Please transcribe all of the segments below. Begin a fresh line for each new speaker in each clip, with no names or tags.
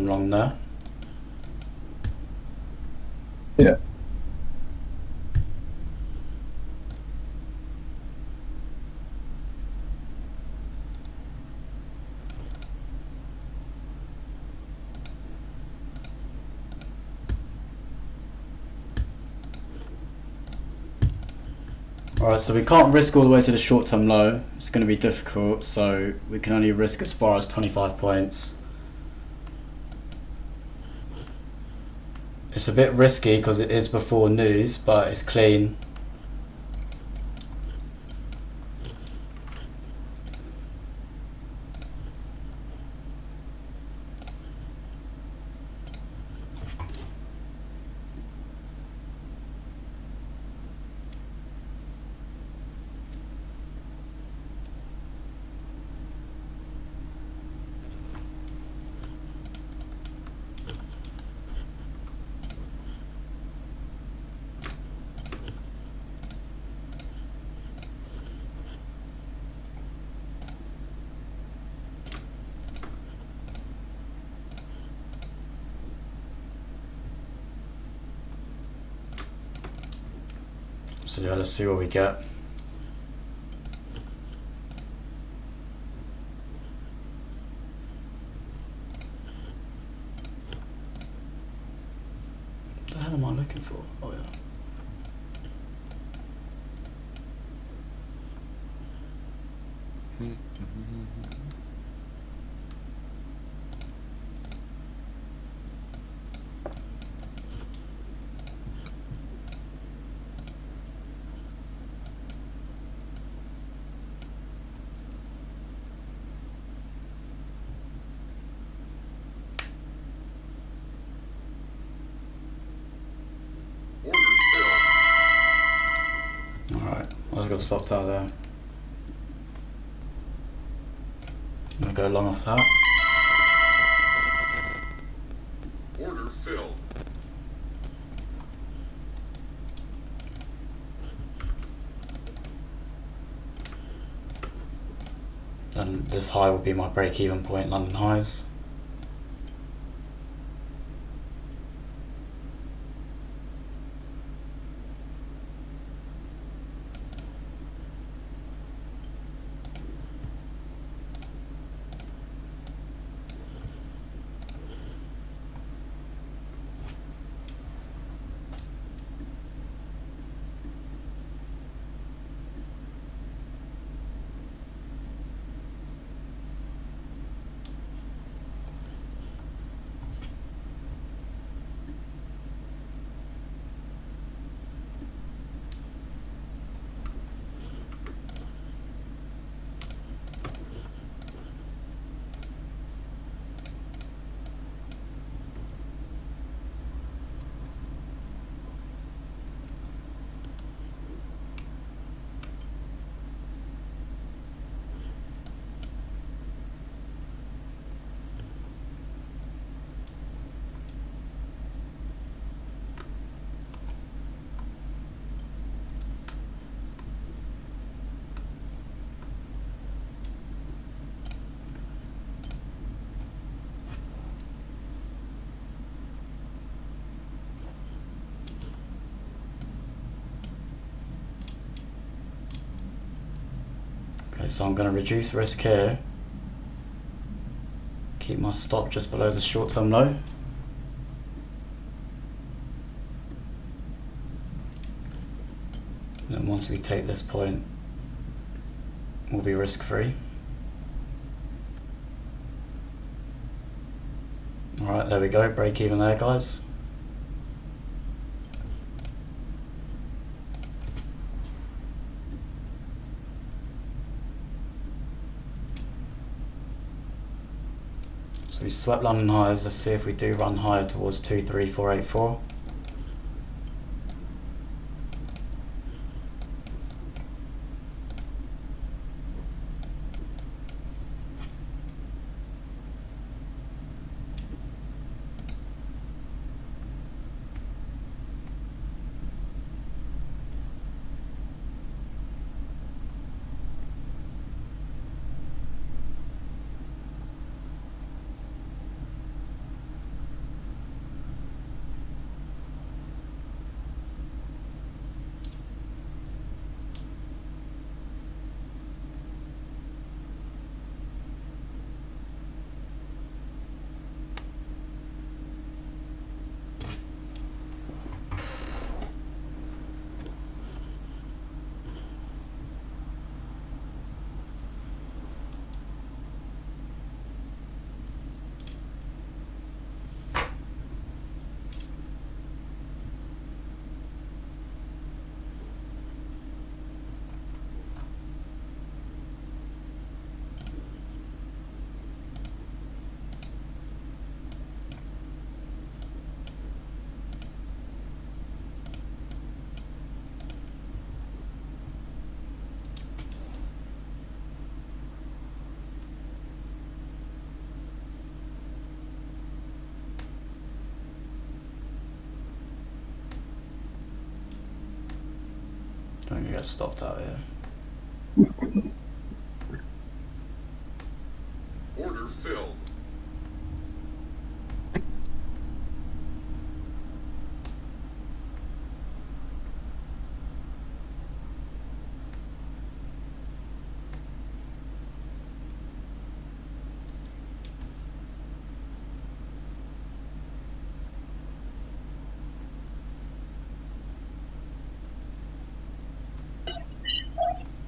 short-term long there.
Yeah.
Alright, so we can't risk all the way to the short-term low. It's going to be difficult, so we can only risk as far as 25 points. It's a bit risky because it is before news, but it's clean. So yeah, let's see what we get. What the hell am I looking for? Oh yeah. Alright, I was going to stop out there. I'm going to go long off that.
Order filled.
And this high will be my break-even point, London highs. Okay, so I'm going to reduce risk here. Keep my stop just below the short-term low. And then once we take this point, we'll be risk-free. Alright, there we go, break even there, guys. So we swept London highs. Let's see if we do run higher towards 23484. I'm gonna get stopped out here.
Order filled.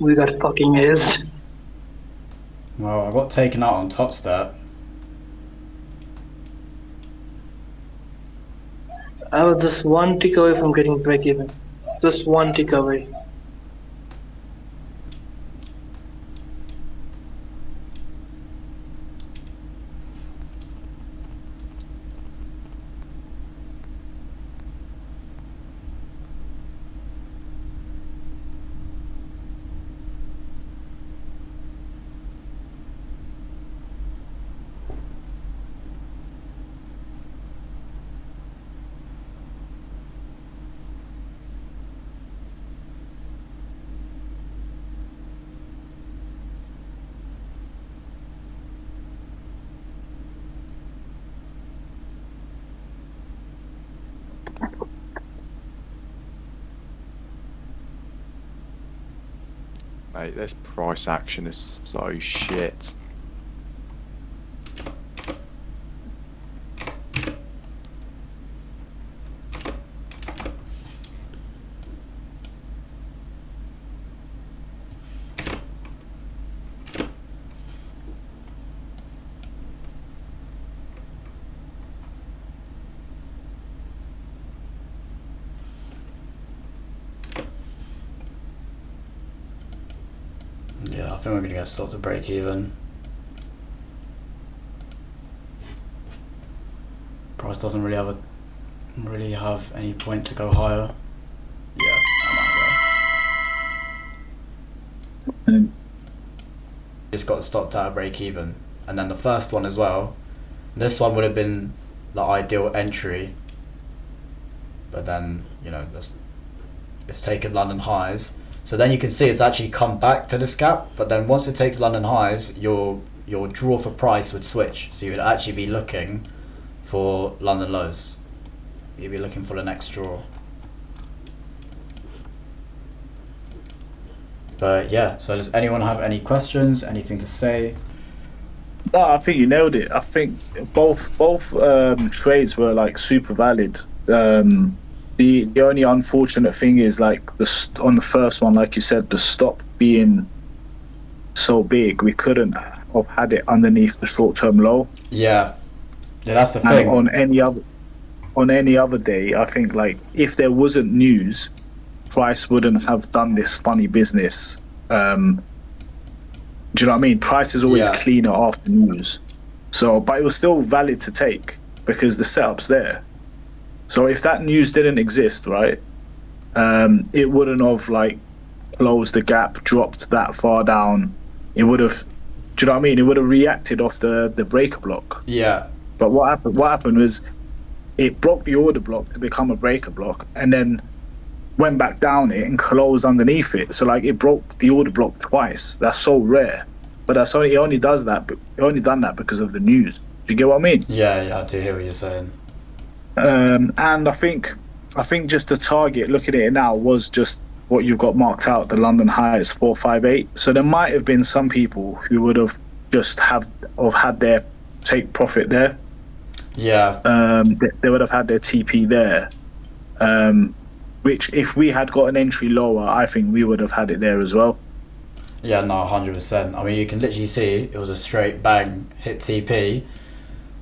We got fucking aced.
Well, I got taken out on top step.
I was just one tick away from getting break even. Just one tick away.
Mate, this price action is so shit.
Yeah, I think we're gonna get stopped at break even. Price doesn't really have any point to go higher. Yeah, I'm out there. Just got stopped at a break even, and then the first one as well. This one would have been the ideal entry, but then it's taken London highs. So then you can see it's actually come back to this gap, but then once it takes London highs, your draw for price would switch. So you would actually be looking for London lows. You'd be looking for the next draw. But yeah, so does anyone have any questions, anything to say?
No, I think you nailed it. I think both trades were like super valid. The only unfortunate thing is like on the first one, like you said, the stop being so big, we couldn't have had it underneath the short-term low.
Yeah, that's the
And
thing.
on any other day, I think like if there wasn't news, price wouldn't have done this funny business. Do you know what I mean? Price is always cleaner after news. So, but it was still valid to take because the setup's there. So if that news didn't exist, right, it wouldn't have like closed the gap, dropped that far down. It would have, do you know what I mean? It would have reacted off the breaker block.
Yeah.
But what happened was it broke the order block to become a breaker block, and then went back down it and closed underneath it. So like it broke the order block twice. That's so rare. But it only done that because of the news. Do you get what I mean?
Yeah, I do hear what you're saying.
And I think just the target, looking at it now, was just what you've got marked out, the London high is 458. So there might have been some people who would have just had their take profit there.
Yeah.
They would have had their TP there. Which if we had got an entry lower, I think we would have had it there as well.
Yeah, no, 100%. I mean, you can literally see it was a straight bang, hit TP,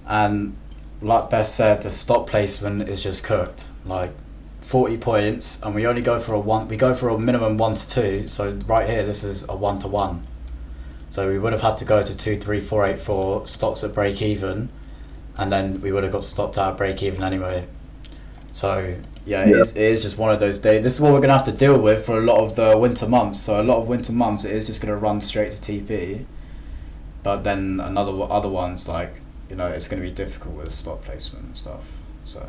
and like Bess said, the stop placement is just cooked. Like 40 points, and we only go for a minimum 1 to 2. So right here, this is a 1 to 1. So we would have had to go to 2, 3, 4, 8, 4 stops at break even, and then we would have got stopped out at break even anyway. So yeah, it is just one of those days. This is what we're gonna have to deal with for a lot of the winter months. So a lot of winter months, it is just gonna run straight to TP. But then other ones, like, it's gonna be difficult with stop placement and stuff. So.